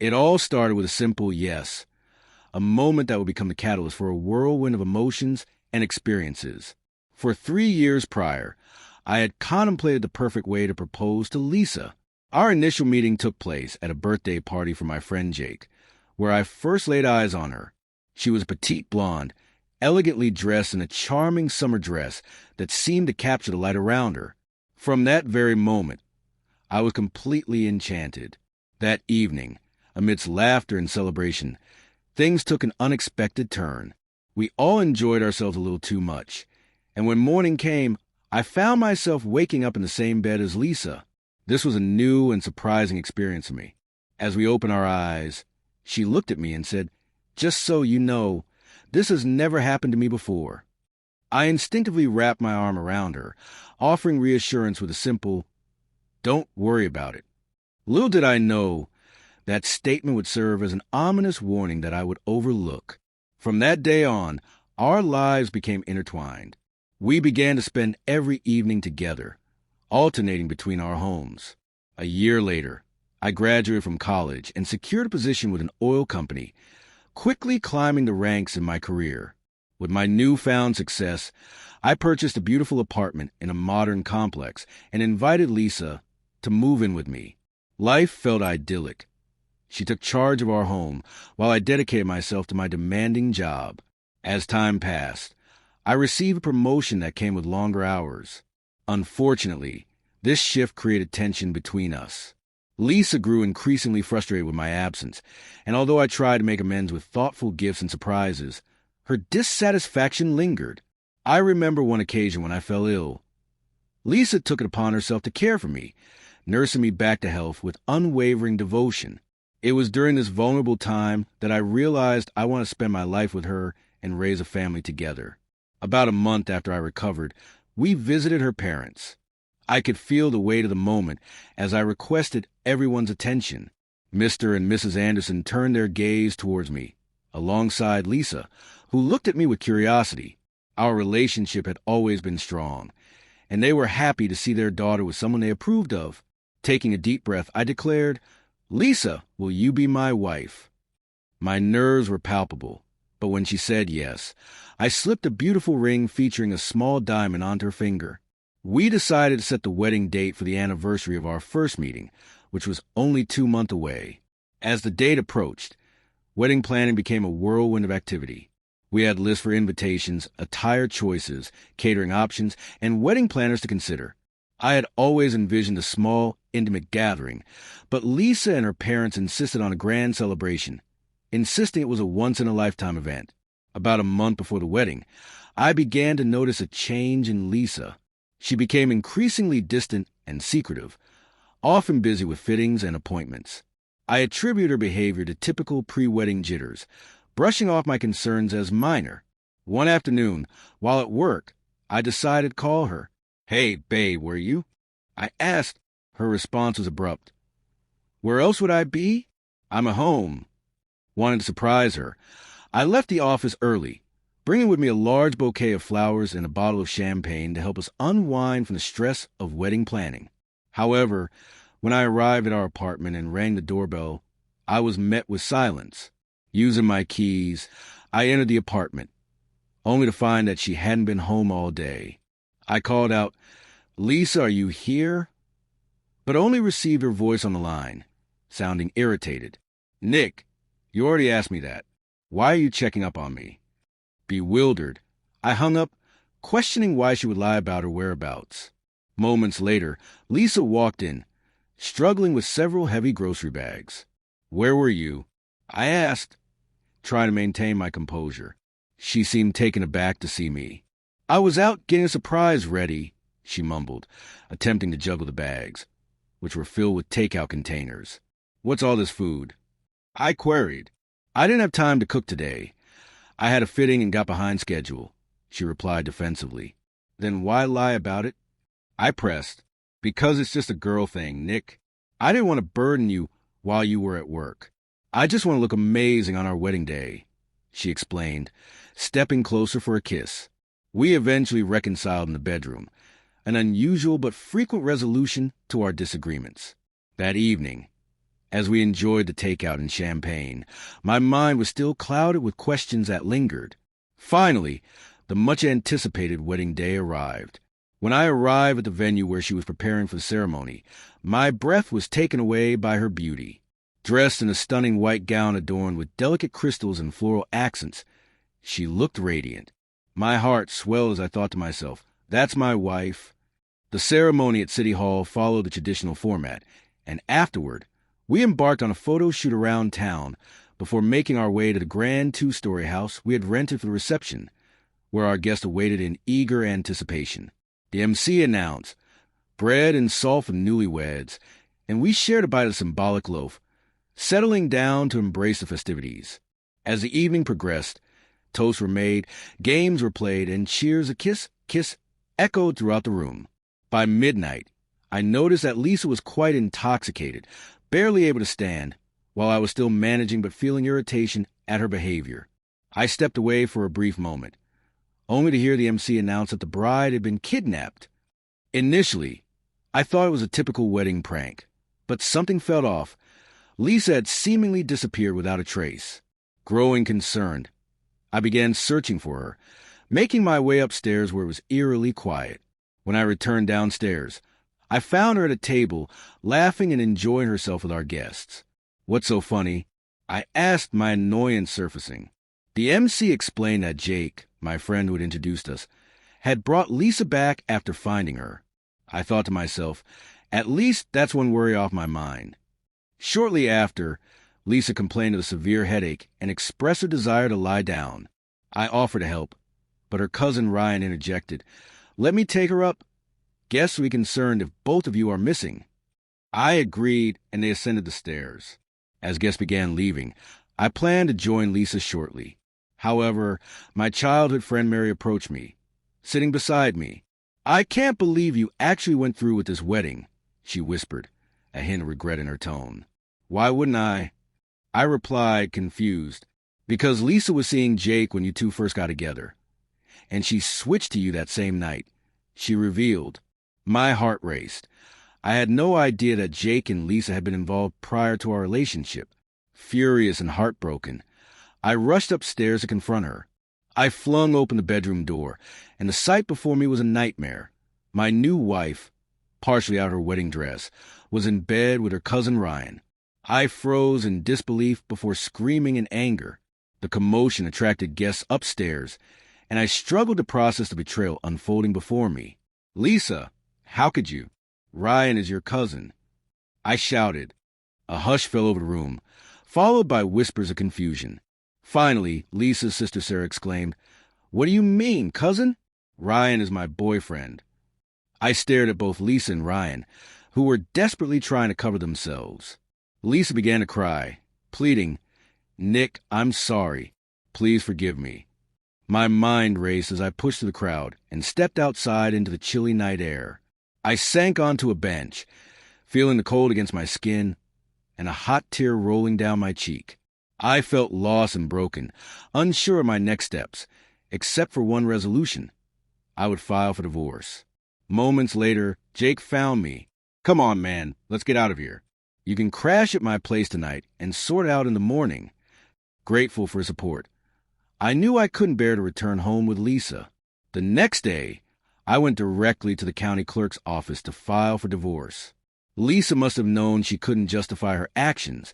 It all started with a simple yes, a moment that would become the catalyst for a whirlwind of emotions and experiences. For 3 years prior, I had contemplated the perfect way to propose to Lisa. Our initial meeting took place at a birthday party for my friend Jake, where I first laid eyes on her. She was a petite blonde, elegantly dressed in a charming summer dress that seemed to capture the light around her. From that very moment, I was completely enchanted. That evening, amidst laughter and celebration, things took an unexpected turn. We all enjoyed ourselves a little too much, and when morning came, I found myself waking up in the same bed as Lisa. This was a new and surprising experience for me. As we opened our eyes, she looked at me and said, "Just so you know, this has never happened to me before." I instinctively wrapped my arm around her, offering reassurance with a simple, "Don't worry about it." Little did I know that statement would serve as an ominous warning that I would overlook. From that day on, our lives became intertwined. We began to spend every evening together, alternating between our homes. A year later, I graduated from college and secured a position with an oil company, quickly climbing the ranks in my career. With my newfound success, I purchased a beautiful apartment in a modern complex and invited Lisa to move in with me. Life felt idyllic. She took charge of our home while I dedicated myself to my demanding job. As time passed, I received a promotion that came with longer hours. Unfortunately, this shift created tension between us. Lisa grew increasingly frustrated with my absence, and although I tried to make amends with thoughtful gifts and surprises, her dissatisfaction lingered. I remember one occasion when I fell ill. Lisa took it upon herself to care for me, nursing me back to health with unwavering devotion. It was during this vulnerable time that I realized I want to spend my life with her and raise a family together. About a month after I recovered, we visited her parents. I could feel the weight of the moment as I requested everyone's attention. Mr. and Mrs. Anderson turned their gaze towards me, alongside Lisa, who looked at me with curiosity. Our relationship had always been strong, and they were happy to see their daughter with someone they approved of. Taking a deep breath, I declared, "Lisa, will you be my wife?" My nerves were palpable, but when she said yes, I slipped a beautiful ring featuring a small diamond onto her finger. We decided to set the wedding date for the anniversary of our first meeting, which was only 2 months away. As the date approached, wedding planning became a whirlwind of activity. We had lists for invitations, attire choices, catering options, and wedding planners to consider. I had always envisioned a small, intimate gathering, but Lisa and her parents insisted on a grand celebration, insisting it was a once-in-a-lifetime event. About a month before the wedding, I began to notice a change in Lisa. She became increasingly distant and secretive, often busy with fittings and appointments. I attribute her behavior to typical pre-wedding jitters, brushing off my concerns as minor. One afternoon, while at work, I decided to call her. "Hey, babe, where you?" I asked. Her response was abrupt. "Where else would I be? I'm at home." Wanting to surprise her, I left the office early, bringing with me a large bouquet of flowers and a bottle of champagne to help us unwind from the stress of wedding planning. However, when I arrived at our apartment and rang the doorbell, I was met with silence. Using my keys, I entered the apartment, only to find that she hadn't been home all day. I called out, "Lisa, are you here?" but only received her voice on the line, sounding irritated. "Nick, you already asked me that. Why are you checking up on me?" Bewildered, I hung up, questioning why she would lie about her whereabouts. Moments later, Lisa walked in, struggling with several heavy grocery bags. "Where were you?" I asked, trying to maintain my composure. She seemed taken aback to see me. "I was out getting a surprise ready," she mumbled, attempting to juggle the bags, which were filled with takeout containers. "What's all this food?" I queried. "I didn't have time to cook today. I had a fitting and got behind schedule," she replied defensively. "Then why lie about it?" I pressed. "Because it's just a girl thing, Nick. I didn't want to burden you while you were at work. I just want to look amazing on our wedding day," she explained, stepping closer for a kiss. We eventually reconciled in the bedroom, an unusual but frequent resolution to our disagreements. That evening, As we enjoyed the takeout and champagne, my mind was still clouded with questions that lingered. Finally, the much-anticipated wedding day arrived. When I arrived at the venue where she was preparing for the ceremony, my breath was taken away by her beauty. Dressed in a stunning white gown adorned with delicate crystals and floral accents, she looked radiant. My heart swelled as I thought to myself, that's my wife. The ceremony at City Hall followed the traditional format, and afterward, we embarked on a photo shoot around town before making our way to the grand two-story house we had rented for the reception, where our guests awaited in eager anticipation. The MC announced, bread and salt for the newlyweds, and we shared a bite of the symbolic loaf, settling down to embrace the festivities. As the evening progressed, toasts were made, games were played, and cheers a kiss, kiss echoed throughout the room. By midnight, I noticed that Lisa was quite intoxicated, barely able to stand, while I was still managing but feeling irritation at her behavior. I stepped away for a brief moment, only to hear the MC announce that the bride had been kidnapped. Initially, I thought it was a typical wedding prank, but something felt off. Lisa had seemingly disappeared without a trace. Growing concerned, I began searching for her, making my way upstairs where it was eerily quiet. When I returned downstairs, I found her at a table, laughing and enjoying herself with our guests. What's so funny? I asked, my annoyance surfacing. The MC explained that Jake, my friend who had introduced us, had brought Lisa back after finding her. I thought to myself, at least that's one worry off my mind. Shortly after, Lisa complained of a severe headache and expressed her desire to lie down. I offered to help, but her cousin Ryan interjected, "Let me take her up. Guests will be concerned if both of you are missing." I agreed, and they ascended the stairs. As guests began leaving, I planned to join Lisa shortly. However, my childhood friend Mary approached me, sitting beside me. "I can't believe you actually went through with this wedding," she whispered, a hint of regret in her tone. "Why wouldn't I?" I replied, confused. "Because Lisa was seeing Jake when you two first got together, and she switched to you that same night," she revealed. My heart raced. I had no idea that Jake and Lisa had been involved prior to our relationship. Furious and heartbroken, I rushed upstairs to confront her. I flung open the bedroom door, and the sight before me was a nightmare. My new wife, partially out of her wedding dress, was in bed with her cousin Ryan. I froze in disbelief before screaming in anger. The commotion attracted guests upstairs, and I struggled to process the betrayal unfolding before me. "Lisa, how could you? Ryan is your cousin," I shouted. A hush fell over the room, followed by whispers of confusion. Finally, Lisa's sister Sarah exclaimed, "What do you mean, cousin? Ryan is my boyfriend." I stared at both Lisa and Ryan, who were desperately trying to cover themselves. Lisa began to cry, pleading, "Nick, I'm sorry. Please forgive me." My mind raced as I pushed through the crowd and stepped outside into the chilly night air. I sank onto a bench, feeling the cold against my skin and a hot tear rolling down my cheek. I felt lost and broken, unsure of my next steps, except for one resolution. I would file for divorce. Moments later, Jake found me. "Come on, man, let's get out of here. You can crash at my place tonight and sort it out in the morning." Grateful for his support, I knew I couldn't bear to return home with Lisa. The next day, I went directly to the county clerk's office to file for divorce. Lisa must have known she couldn't justify her actions,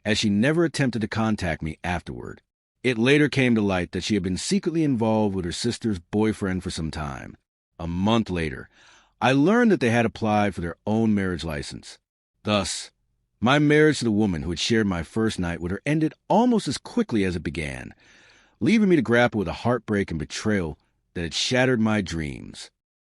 as she never attempted to contact me afterward. It later came to light that she had been secretly involved with her sister's boyfriend for some time. A month later, I learned that they had applied for their own marriage license. Thus, my marriage to the woman who had shared my first night with her ended almost as quickly as it began, leaving me to grapple with a heartbreak and betrayal that had shattered my dreams.